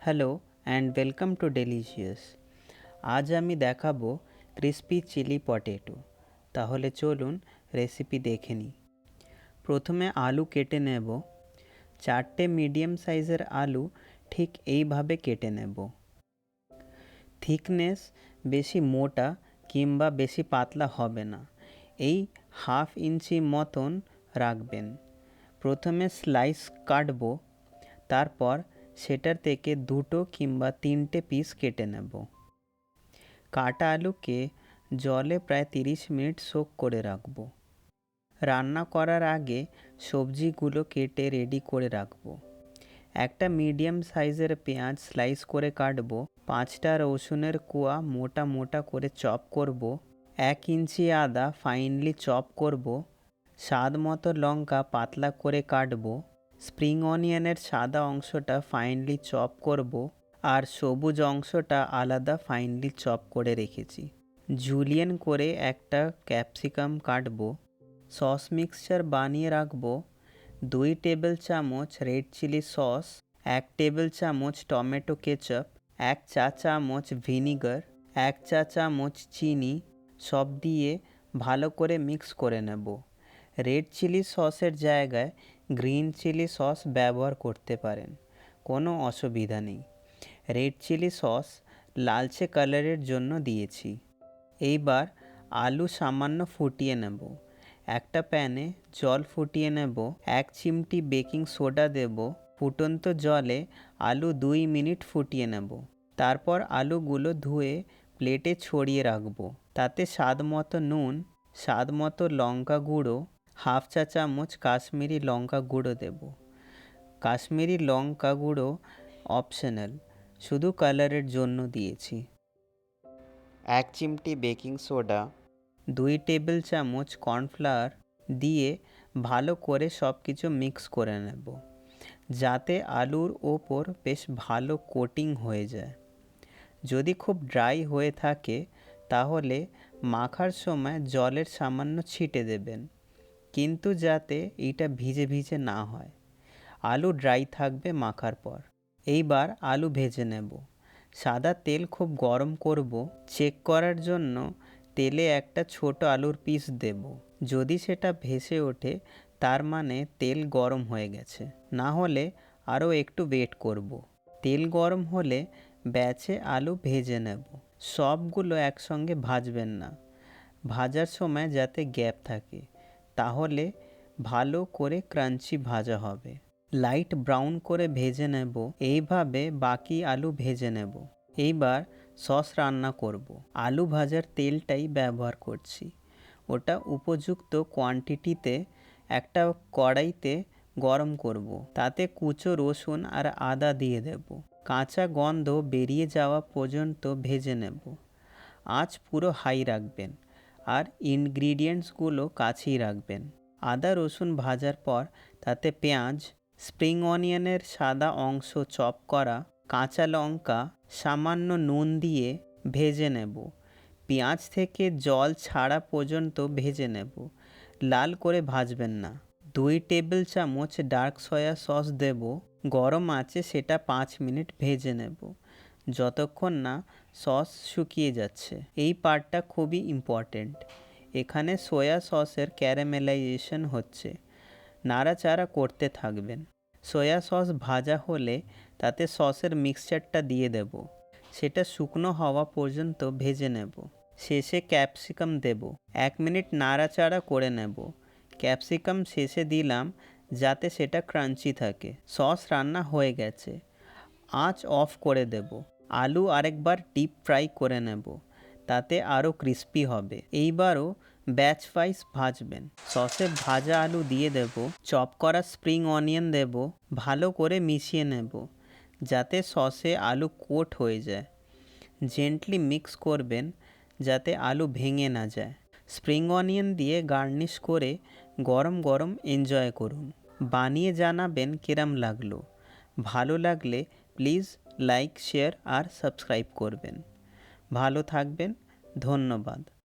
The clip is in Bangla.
Hello and welcome to delicious. আজ আমি দেখাবো ক্রিস্পি চিলি পটেটো। তাহলে চলুন রেসিপি দেখে নিই। প্রথমে আলু কেটে নেব। 4টে মিডিয়াম সাইজের আলু ঠিক এইভাবে কেটে নেব। থিকনেস বেশি মোটা কিংবা বেশি পাতলা হবে না, এই 1/2 ইঞ্চি মতন রাখবেন। প্রথমে স্লাইস কাটবো, তারপর সেটার থেকে 2টো কিংবা 3টে পিস কেটে নেব। কাটা আলুকে জলে প্রায় 30 মিনিট সোক করে রাখব। রান্না করার আগে সবজিগুলো কেটে রেডি করে রাখব। একটা মিডিয়াম সাইজের পেঁয়াজ স্লাইস করে কাটবো। 5টা রসুনের কোয়া মোটা মোটা করে চপ করব। 1 ইঞ্চি আদা ফাইনলি চপ করব। স্বাদ মতো লঙ্কা পাতলা করে কাটবো। স্প্রিং অনিয়নের সাদা অংশটা ফাইনলি চপ করব, আর সবুজ অংশটা আলাদা ফাইনলি চপ করে রেখেছি। জুলিয়েন করে একটা ক্যাপসিকাম কাটবো। সস মিক্সচার বানিয়ে রাখবো। 2 টেবিল চামচ রেড চিলি সস, 1 টেবিল চামচ টমেটো কেচাপ, 1 চা চামচ ভিনিগার, 1 চা চামচ চিনি, সব দিয়ে ভালো করে মিক্স করে নেব। রেড চিলি সসের জায়গায় গ্রিন চিলি সস ব্যবহার করতে পারেন, কোনো অসুবিধা নেই। রেড চিলি সস লালচে কালারের জন্য দিয়েছি। এইবার আলু সামান্য ফুটিয়ে নেব। একটা প্যানে জল ফুটিয়ে নেব। 1 চিমটি বেকিং সোডা দেব। ফুটন্ত জলে আলু 2 মিনিট ফুটিয়ে নেব। তারপর আলুগুলো ধুয়ে প্লেটে ছড়িয়ে রাখব। তাতে স্বাদ মতো নুন, স্বাদ মতো লঙ্কা গুঁড়ো, 1/2 চা চামচ কাশ্মীরি লঙ্কা গুঁড়ো দেব। কাশ্মীরি লঙ্কা গুঁড়ো অপশনাল, শুধু কালারের জন্য দিয়েছি। 1 চিমটি বেকিং সোডা, 2 টেবিল চামচ কর্নফ্লাওয়ার দিয়ে ভালো করে সব কিছু মিক্স করে নেব, যাতে আলুর ওপর বেশ ভালো কোটিং হয়ে যায়। যদি খুব ড্রাই হয়ে থাকে তাহলে মাখার সময় জলের সামান্য ছিটে দেবেন, কিন্তু যাতে এটা ভিজে ভিজে না হয়। আলু ড্রাই থাকবে মাখার পর। এইবার আলু ভেজে নেব। সাদা তেল খুব গরম করব। চেক করার জন্য তেলে একটা ছোট আলুর পিস দেব। যদি সেটা ভেসে ওঠে তার মানে তেল গরম হয়ে গেছে, না হলে আরও একটু ওয়েট করব। তেল গরম হলে ব্যাচে আলু ভেজে নেব। সবগুলো একসঙ্গে ভাজবেন না, ভাজার সময় যাতে গ্যাপ থাকে, তাহলে ভালো করে ক্রাঞ্চি ভাজা হবে। লাইট ব্রাউন করে ভেজে নেব। এইভাবে বাকি আলু ভেজে নেব। এইবার সস রান্না করব। আলু ভাজার তেলটাই ব্যবহার করছি। ওটা উপযুক্ত কোয়ান্টিটিতে একটা কড়াইতে গরম করব। তাতে কুচো রসুন আর আদা দিয়ে দেব। কাঁচা গন্ধ বেরিয়ে যাওয়া পর্যন্ত ভেজে নেব। আঁচ পুরো হাই রাখবেন আর ইনগ্রিডিয়েন্টসগুলো কাছেই রাখবেন। আদা রসুন ভাজার পর তাতে পেঁয়াজ, স্প্রিং অনিয়নের সাদা অংশ চপ করা, কাঁচা লঙ্কা, সামান্য নুন দিয়ে ভেজে নেব। পেঁয়াজ থেকে জল ছাড়া পর্যন্ত ভেজে নেব, লাল করে ভাজবেন না। 2 টেবিল চামচ ডার্ক সয়া সস দেব। গরম আছে সেটা 5 মিনিট ভেজে নেব, যতক্ষণ না সস শুকিয়ে যাচ্ছে। এই পার্টটা খুবই ইম্পর্টেন্ট। এখানে সয়া সসের ক্যারামেলাইজেশন হচ্ছে, নাড়াচাড়া করতে থাকবেন। সয়া সস ভাজা হলে তাতে সসের মিক্সচারটা দিয়ে দেব। সেটা শুকনো হওয়া পর্যন্ত ভেজে নেব। শেষে ক্যাপসিকাম দেব। 1 মিনিট নাড়াচাড়া করে নেব। ক্যাপসিকাম শেষে দিলাম যাতে সেটা ক্রাঞ্চি থাকে। সস রান্না হয়ে গেছে, আঁচ অফ করে দেব। আলু আরেকবার ডিপ ফ্রাই করে নেব, তাতে আরও ক্রিস্পি হবে। এইবারও ব্যাচ ওয়াইজ ভাজবেন। সসে ভাজা আলু দিয়ে দেব। চপ করা স্প্রিং অনিয়ন দেব। ভালো করে মিশিয়ে নেব যাতে সসে আলু কোট হয়ে যায়। জেন্টলি মিক্স করবেন যাতে আলু ভেঙে না যায়। স্প্রিং অনিয়ন দিয়ে গার্নিশ করে গরম গরম এনজয় করুন। বানিয়ে জানাবেন কিরম লাগলো। ভালো লাগলে প্লিজ লাইক, শেয়ার আর সাবস্ক্রাইব করবেন। ভালো থাকবেন। ধন্যবাদ।